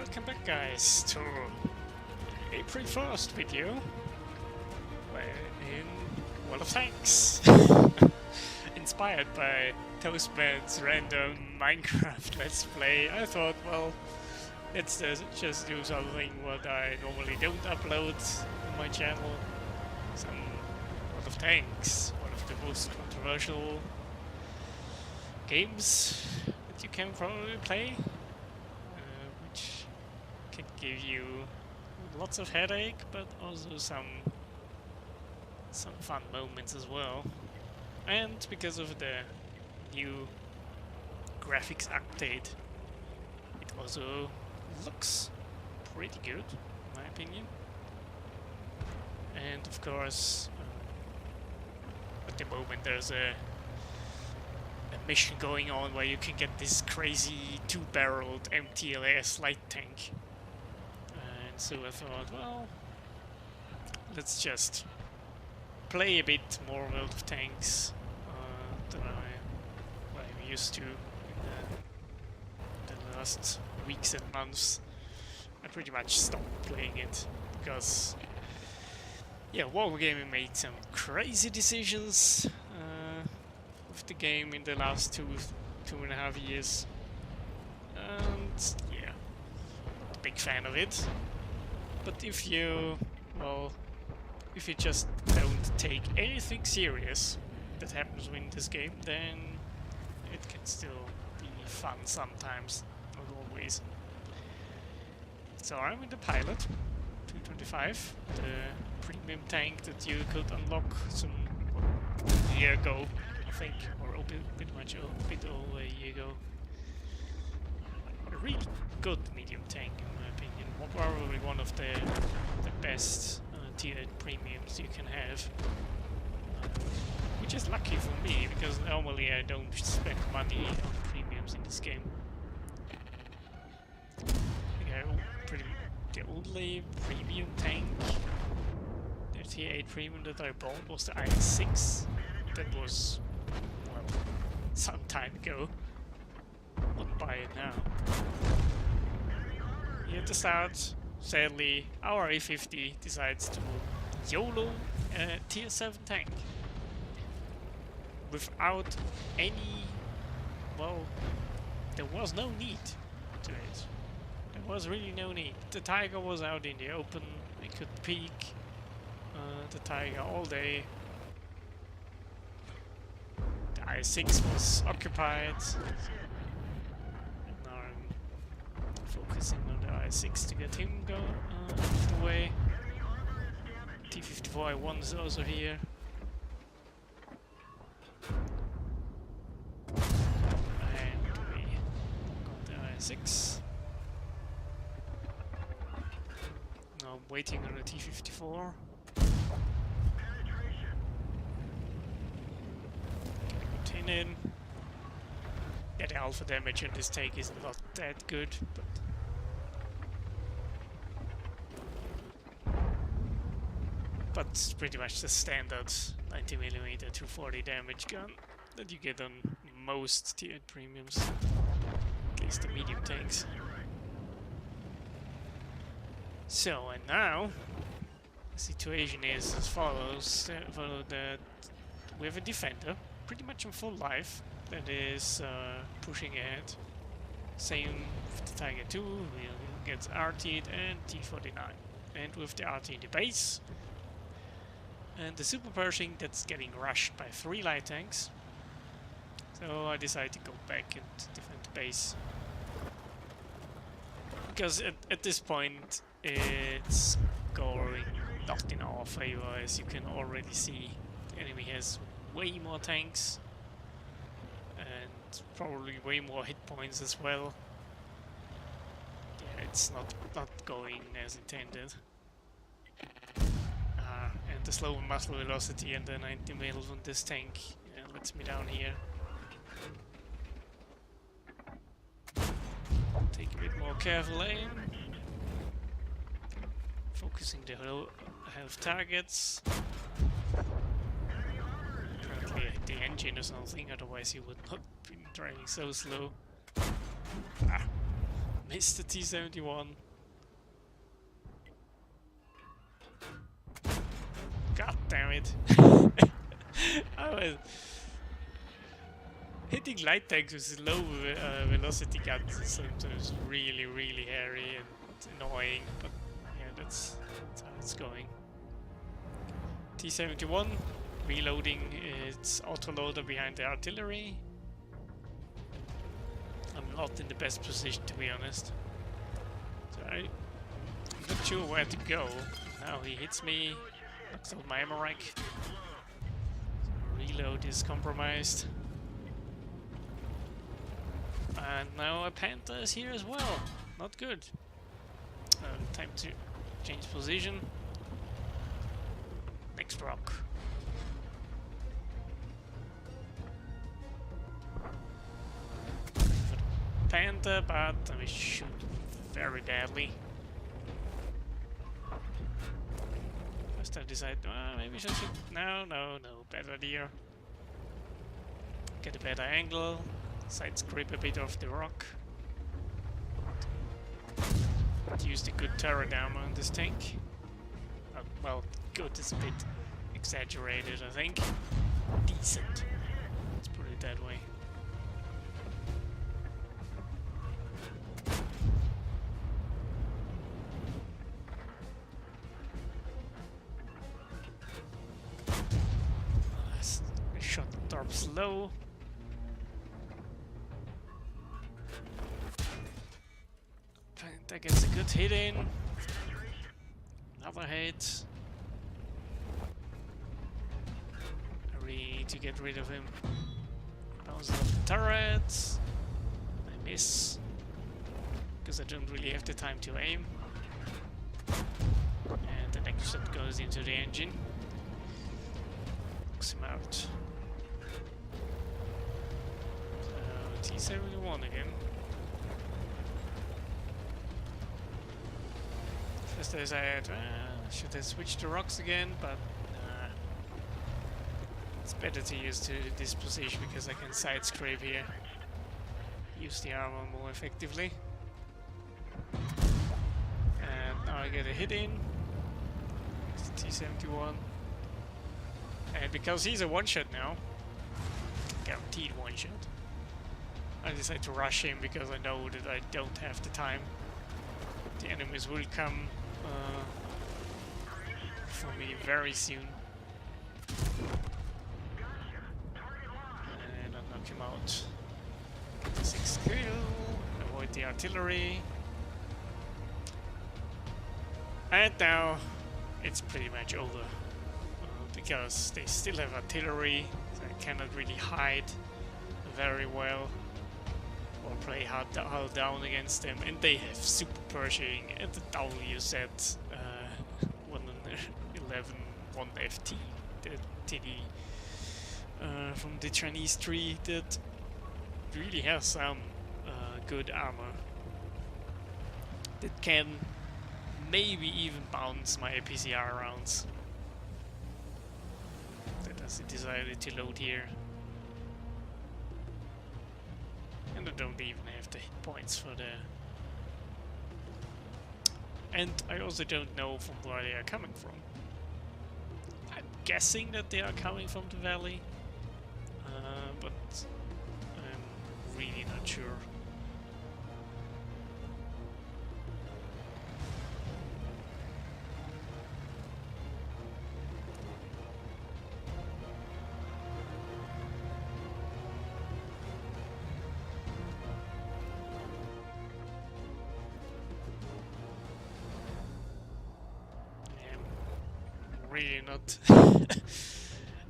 welcome back guys to April 1st video in World of Tanks. Inspired by Toastman's random Minecraft Let's Play, I thought, well, let's just do something what I normally don't upload on my channel. Some World of Tanks, one of the most controversial games that you can probably play. Which can give you lots of headache, but also some fun moments as well. And because of the new graphics update, it also looks pretty good, in my opinion. And of course, at the moment there's a mission going on where you can get this crazy two-barreled MTLS light tank. And so I thought, well, let's just play a bit more World of Tanks than I'm used to in the last weeks and months. I pretty much stopped playing it because, yeah, Wargaming made some crazy decisions with the game in the last two and a half years, and yeah, not a big fan of it. But if you just don't take anything serious that happens in this game, then it can still be fun sometimes, not always. So I'm in the Pilot 225, the premium tank that you could unlock a year ago, I think, or a bit over a year ago. A really good medium tank, in my opinion. Probably one of the best tier premiums you can have. Which is lucky for me, because normally I don't spend money on premiums in this game. The only premium tank, the tier 8 premium that I bought was the IS-6. That was, well, some time ago. Wouldn't buy it now. Here at the start, sadly, our A50 decides to YOLO a tier 7 tank. Without any, well, there was no need to it. There was really no need. The Tiger was out in the open, I could peek the Tiger all day. The I6 was occupied, and now I'm focusing on the I6 to get him out of the way. T25 I1 is also here. And we got the I6. Now I'm waiting on the T54. In. Yeah, the alpha damage on this tank is not that good, but it's pretty much the standard 90mm 240 damage gun that you get on most tiered premiums, at least the medium tanks. So, and now the situation is as follows: that we have a defender pretty much on full life that is pushing ahead. Same with the Tiger 2, he gets RT'd and T49. And with the RT in the base, and the Super Pershing that's getting rushed by 3 light tanks. So I decided to go back and defend the base. Because at this point it's going not in our favor, as you can already see. The enemy has way more tanks and probably way more hit points as well. Yeah, it's not going as intended. And the slow muzzle velocity and the 90mm on this tank lets me down here. Take a bit more careful aim. Focusing the health targets. Apparently I hit the engine or something, otherwise he would not be driving so slow. Missed the T-71. God damn it. I was hitting light tanks with low velocity guns is sometimes really hairy and annoying, but yeah, that's how it's going. T-71 reloading its autoloader behind the artillery. I'm not in the best position, to be honest. So I'm not sure where to go. Now he hits me, knocks out my ammo rack. Reload is compromised. And now a Panther is here as well. Not good. Time to change position. Next rock. Panther, but we shoot very badly. First I decide, maybe I should shoot. No, bad idea. Get a better angle, side scrape a bit off the rock. Use the good turret armor on this tank. Well, good is a bit exaggerated, I think. Decent. Let's put it that way. Shot drops low. Panther gets a good hit in. Another hit. I really need to get rid of him. Bounce off the turret. I miss. Because I don't really have the time to aim. And the next shot goes into the engine. Knocks him out. So T-71 again. First I decided, should I switch to rocks again, but it's better to use this position because I can side scrape here. Use the armor more effectively. And now I get a hit in. T-71. And because he's a one-shot now, guaranteed one-shot, I decide to rush him because I know that I don't have the time. The enemies will come for me very soon. And I'll knock him out. Get the 6th kill, avoid the artillery. And now it's pretty much over. Because they still have artillery, so I cannot really hide very well or play hard down against them, and they have super Pershing and the WZ 111 1FT, the TD from the Chinese tree that really has some good armor that can maybe even bounce my APCR rounds. As I decided to load here. And I don't even have the hit points for the... And I also don't know from where they are coming from. I'm guessing that they are coming from the valley, but I'm really not sure. Really not.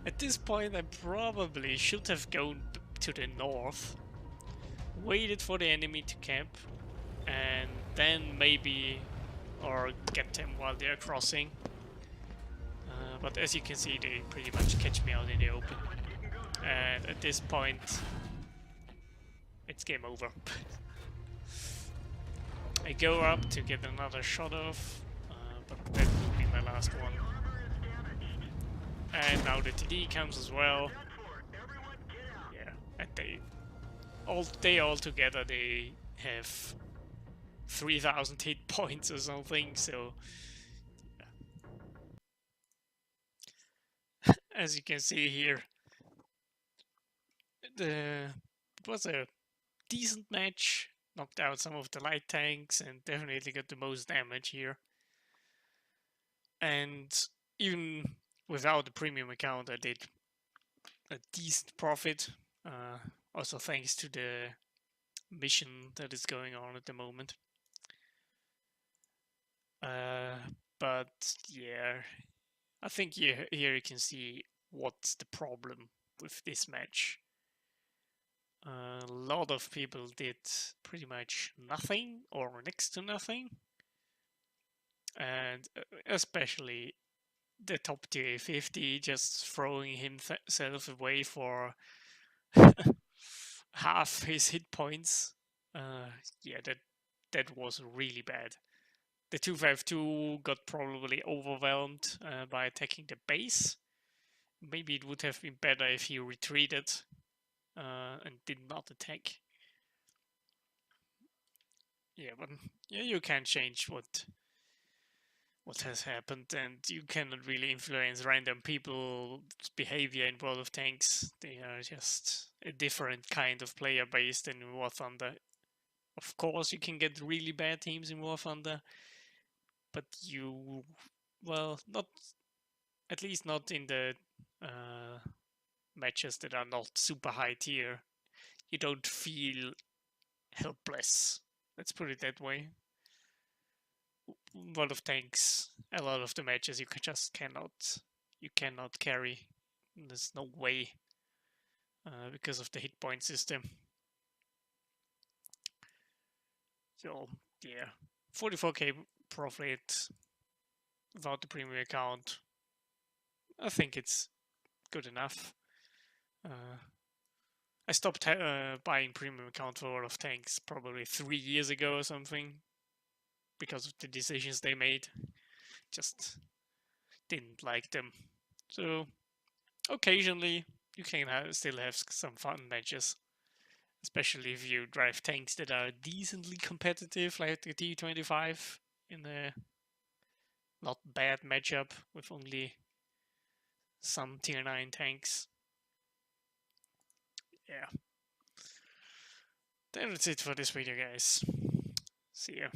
At this point I probably should have gone to the north, waited for the enemy to camp, and then maybe or get them while they are crossing. But as you can see, they pretty much catch me out in the open, and at this point it's game over. I go up to get another shot off, but that will be my last one. And now the TD comes as well. Yeah, and they all together they have 3,000 hit points or something. So as you can see here, it was a decent match. Knocked out some of the light tanks and definitely got the most damage here. And even without the premium account, I did a decent profit. Also thanks to the mission that is going on at the moment. But yeah, I think here you can see what's the problem with this match. A lot of people did pretty much nothing or next to nothing, and especially the top tier 50 just throwing himself away for half his hit points. Yeah, that was really bad. The 252 got probably overwhelmed by attacking the base. Maybe it would have been better if he retreated and did not attack. Yeah, but yeah, you can't change what has happened, and you cannot really influence random people's behavior in World of Tanks. They are just a different kind of player base than in War Thunder. Of course, you can get really bad teams in War Thunder, but you, well, not at least not in the uh, matches that are not super high tier. You don't feel helpless. Let's put it that way. World of Tanks, a lot of the matches you cannot carry. There's no way because of the hit point system. So yeah, 44k profit without the premium account. I think it's good enough. I stopped buying premium account for World of Tanks probably 3 years ago or something because of the decisions they made. Just didn't like them. So occasionally you can still have some fun matches, especially if you drive tanks that are decently competitive, like the T25 in a not bad matchup with only some tier 9 tanks. Yeah. That's it for this video, guys. See ya.